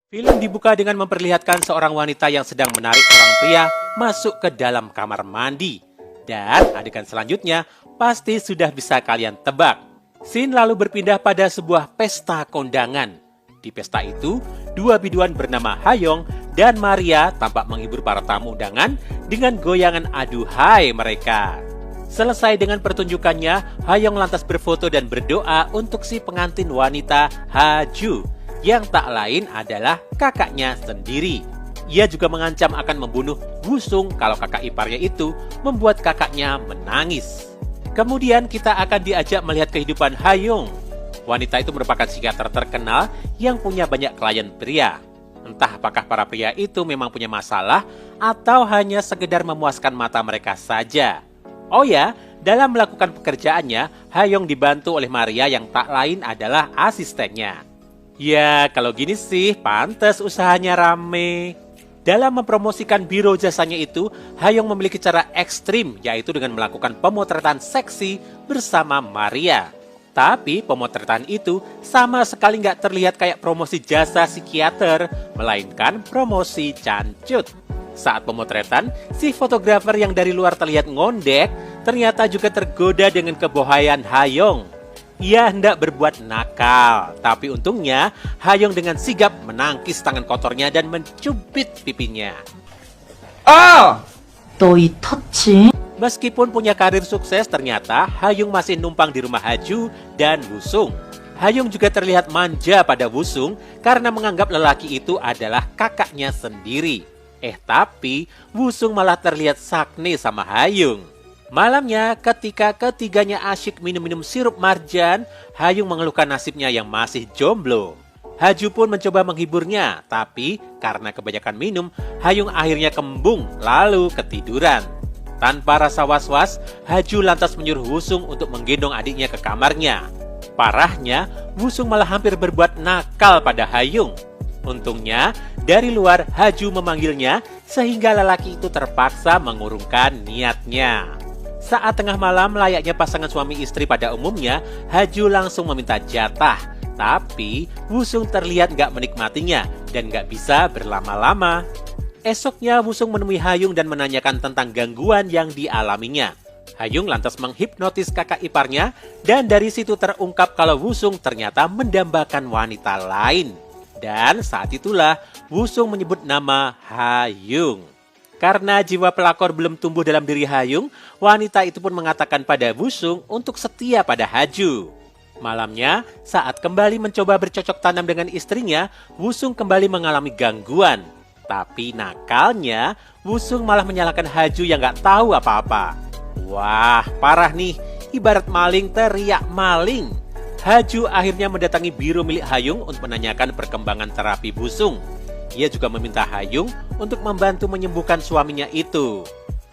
Film dibuka dengan memperlihatkan seorang wanita yang sedang menarik seorang pria masuk ke dalam kamar mandi. Dan adegan selanjutnya pasti sudah bisa kalian tebak. Scene lalu berpindah pada sebuah pesta kondangan. Di pesta itu, dua biduan bernama Hayong dan Maria tampak menghibur para tamu undangan dengan goyangan aduhai mereka. Selesai dengan pertunjukannya, Hayong lantas berfoto dan berdoa untuk si pengantin wanita Haju, yang tak lain adalah kakaknya sendiri. Ia juga mengancam akan membunuh Wusung kalau kakak iparnya itu membuat kakaknya menangis. Kemudian kita akan diajak melihat kehidupan Hayong. Wanita itu merupakan psikiater terkenal yang punya banyak klien pria. Entah apakah para pria itu memang punya masalah atau hanya sekedar memuaskan mata mereka saja. Oh ya, dalam melakukan pekerjaannya, Hayong dibantu oleh Maria yang tak lain adalah asistennya. Ya, kalau gini sih, pantas usahanya rame. Dalam mempromosikan biro jasanya itu, Hayong memiliki cara ekstrim, yaitu dengan melakukan pemotretan seksi bersama Maria. Tapi pemotretan itu sama sekali nggak terlihat kayak promosi jasa psikiater, melainkan promosi cancut. Saat pemotretan, si fotografer yang dari luar terlihat ngondek, ternyata juga tergoda dengan kebohaian Hayong. Ia hendak berbuat nakal, tapi untungnya Hayong dengan sigap menangkis tangan kotornya dan mencubit pipinya. 너 이 터치? Meskipun punya karir sukses, ternyata Hayong masih numpang di rumah Haju dan Wusung. Hayong juga terlihat manja pada Wusung karena menganggap lelaki itu adalah kakaknya sendiri. Tapi Wusung malah terlihat sakne sama Hayong. Malamnya, ketika ketiganya asyik minum-minum sirup marjan, Hayong mengeluhkan nasibnya yang masih jomblo. Haju pun mencoba menghiburnya, tapi karena kebanyakan minum, Hayong akhirnya kembung lalu ketiduran. Tanpa rasa was-was, Haju lantas menyuruh Wusung untuk menggendong adiknya ke kamarnya. Parahnya, Wusung malah hampir berbuat nakal pada Hayong. Untungnya, dari luar Haju memanggilnya sehingga lelaki itu terpaksa mengurungkan niatnya. Saat tengah malam layaknya pasangan suami istri pada umumnya, Haju langsung meminta jatah. Tapi Wusung terlihat gak menikmatinya dan gak bisa berlama-lama. Esoknya Wusung menemui Hayong dan menanyakan tentang gangguan yang dialaminya. Hayong lantas menghipnotis kakak iparnya dan dari situ terungkap kalau Wusung ternyata mendambakan wanita lain. Dan saat itulah Wusung menyebut nama Hayong. Karena jiwa pelakor belum tumbuh dalam diri Hayong, wanita itu pun mengatakan pada Wusung untuk setia pada Haju. Malamnya, saat kembali mencoba bercocok tanam dengan istrinya, Wusung kembali mengalami gangguan. Tapi nakalnya, Wusung malah menyalahkan Haju yang gak tahu apa-apa. Wah, parah nih, ibarat maling teriak maling. Haju akhirnya mendatangi biro milik Hayong untuk menanyakan perkembangan terapi Wusung. Ia juga meminta Hayong untuk membantu menyembuhkan suaminya itu.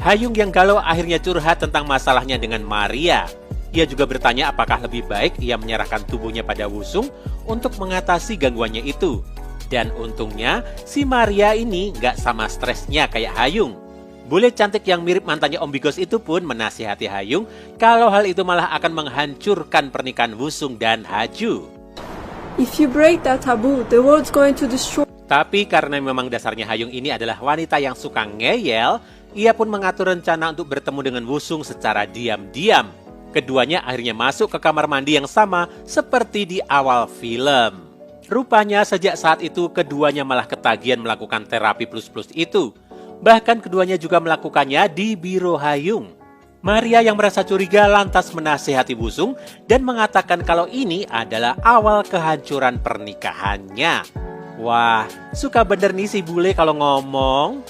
Hayong yang galau akhirnya curhat tentang masalahnya dengan Maria. Ia juga bertanya apakah lebih baik ia menyerahkan tubuhnya pada Wusung untuk mengatasi gangguannya itu. Dan untungnya si Maria ini gak sama stresnya kayak Hayong. Bule cantik yang mirip mantannya Om Bigos itu pun menasihati Hayong kalau hal itu malah akan menghancurkan pernikahan Wusung dan Haju. If you break that taboo, the world's going to destroy. Tapi karena memang dasarnya Hayong ini adalah wanita yang suka ngeyel, ia pun mengatur rencana untuk bertemu dengan Wusung secara diam-diam. Keduanya akhirnya masuk ke kamar mandi yang sama seperti di awal film. Rupanya sejak saat itu keduanya malah ketagihan melakukan terapi plus-plus itu. Bahkan keduanya juga melakukannya di biro Hayong. Maria yang merasa curiga lantas menasihati Wusung dan mengatakan kalau ini adalah awal kehancuran pernikahannya. Wah, suka bener nih si bule kalau ngomong.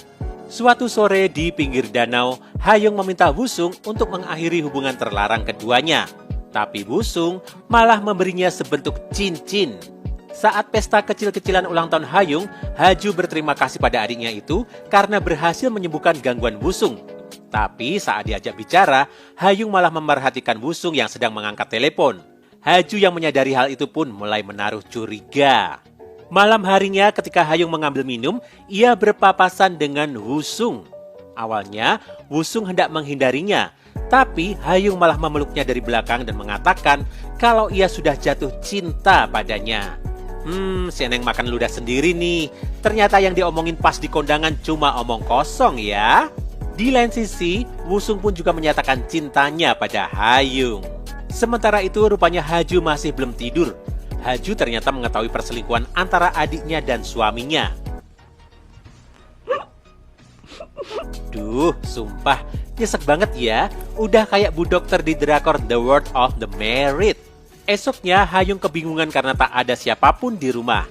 Suatu sore di pinggir danau, Hayong meminta Wusung untuk mengakhiri hubungan terlarang keduanya. Tapi Wusung malah memberinya sebentuk cincin. Saat pesta kecil-kecilan ulang tahun Hayong, Haju berterima kasih pada adiknya itu karena berhasil menyembuhkan gangguan Wusung. Tapi saat diajak bicara, Hayong malah memerhatikan Wusung yang sedang mengangkat telepon. Haju yang menyadari hal itu pun mulai menaruh curiga. Malam harinya ketika Hayong mengambil minum, ia berpapasan dengan Wusung. Awalnya, Wusung hendak menghindarinya, tapi Hayong malah memeluknya dari belakang dan mengatakan kalau ia sudah jatuh cinta padanya. Si Eneng makan ludah sendiri nih. Ternyata yang diomongin pas di kondangan cuma omong kosong ya. Di lain sisi, Wusung pun juga menyatakan cintanya pada Hayung. Sementara itu rupanya Haju masih belum tidur. Haju ternyata mengetahui perselingkuhan antara adiknya dan suaminya. Duh, sumpah, nyesek banget ya. Udah kayak Bu Dokter di drakor The World of the Married. Esoknya, Hayung kebingungan karena tak ada siapapun di rumah.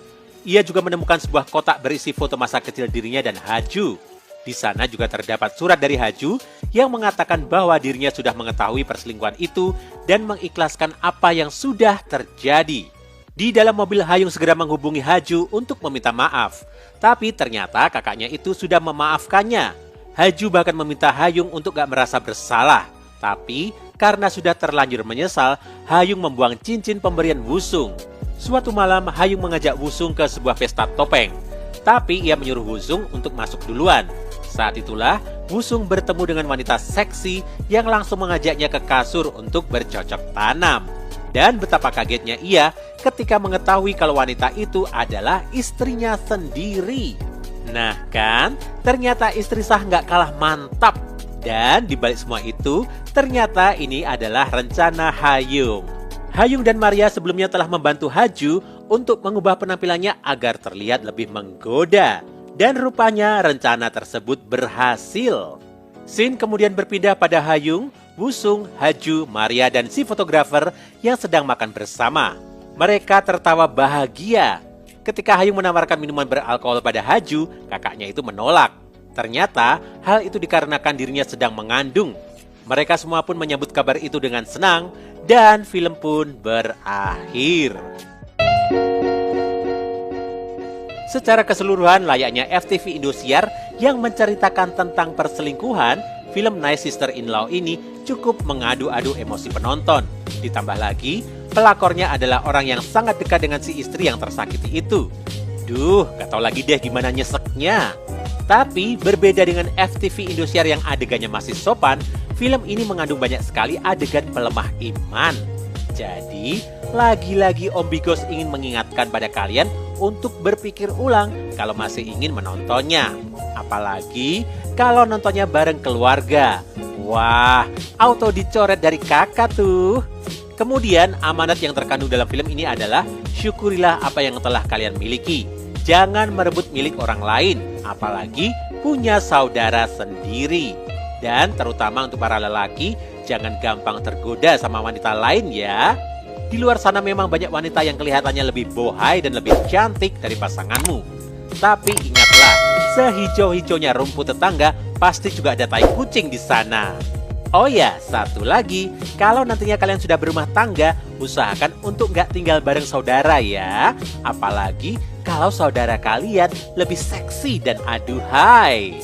Ia juga menemukan sebuah kotak berisi foto masa kecil dirinya dan Haju. Di sana juga terdapat surat dari Haju yang mengatakan bahwa dirinya sudah mengetahui perselingkuhan itu dan mengikhlaskan apa yang sudah terjadi. Di dalam mobil, Hayung segera menghubungi Haju untuk meminta maaf. Tapi ternyata kakaknya itu sudah memaafkannya. Haju bahkan meminta Hayung untuk gak merasa bersalah. Tapi karena sudah terlanjur menyesal, Hayung membuang cincin pemberian Wusung. Suatu malam, Hayung mengajak Wusung ke sebuah pesta topeng. Tapi ia menyuruh Wusung untuk masuk duluan. Saat itulah, Wusung bertemu dengan wanita seksi yang langsung mengajaknya ke kasur untuk bercocok tanam. Dan betapa kagetnya ia ketika mengetahui kalau wanita itu adalah istrinya sendiri. Nah kan, ternyata istri sah nggak kalah mantap. Dan dibalik semua itu, ternyata ini adalah rencana Hayung. Hayung dan Maria sebelumnya telah membantu Haju untuk mengubah penampilannya agar terlihat lebih menggoda. Dan rupanya rencana tersebut berhasil. Scene kemudian berpindah pada Hayung, Wusung, Haju, Maria, dan si fotografer yang sedang makan bersama. Mereka tertawa bahagia. Ketika Hayung menawarkan minuman beralkohol pada Haju, kakaknya itu menolak. Ternyata hal itu dikarenakan dirinya sedang mengandung. Mereka semua pun menyambut kabar itu dengan senang dan film pun berakhir. Secara keseluruhan layaknya FTV Indosiar yang menceritakan tentang perselingkuhan, film Nice Sister-in-Law ini cukup mengadu-adu emosi penonton. Ditambah lagi, pelakornya adalah orang yang sangat dekat dengan si istri yang tersakiti itu. Duh, gak tau lagi deh gimana nyeseknya. Tapi berbeda dengan FTV Indosiar yang adegannya masih sopan, film ini mengandung banyak sekali adegan pelemah iman. Jadi, lagi-lagi Om Bigos ingin mengingatkan pada kalian untuk berpikir ulang kalau masih ingin menontonnya. Apalagi kalau nontonnya bareng keluarga. Wah, auto dicoret dari kakak tuh. Kemudian, amanat yang terkandung dalam film ini adalah syukurilah apa yang telah kalian miliki. Jangan merebut milik orang lain, apalagi punya saudara sendiri. Dan terutama untuk para lelaki, jangan gampang tergoda sama wanita lain ya. Di luar sana memang banyak wanita yang kelihatannya lebih bohai dan lebih cantik dari pasanganmu. Tapi ingatlah, sehijau-hijaunya rumput tetangga, pasti juga ada tai kucing di sana. Oh ya, satu lagi, kalau nantinya kalian sudah berumah tangga, usahakan untuk nggak tinggal bareng saudara ya. Apalagi kalau saudara kalian lebih seksi dan aduhai.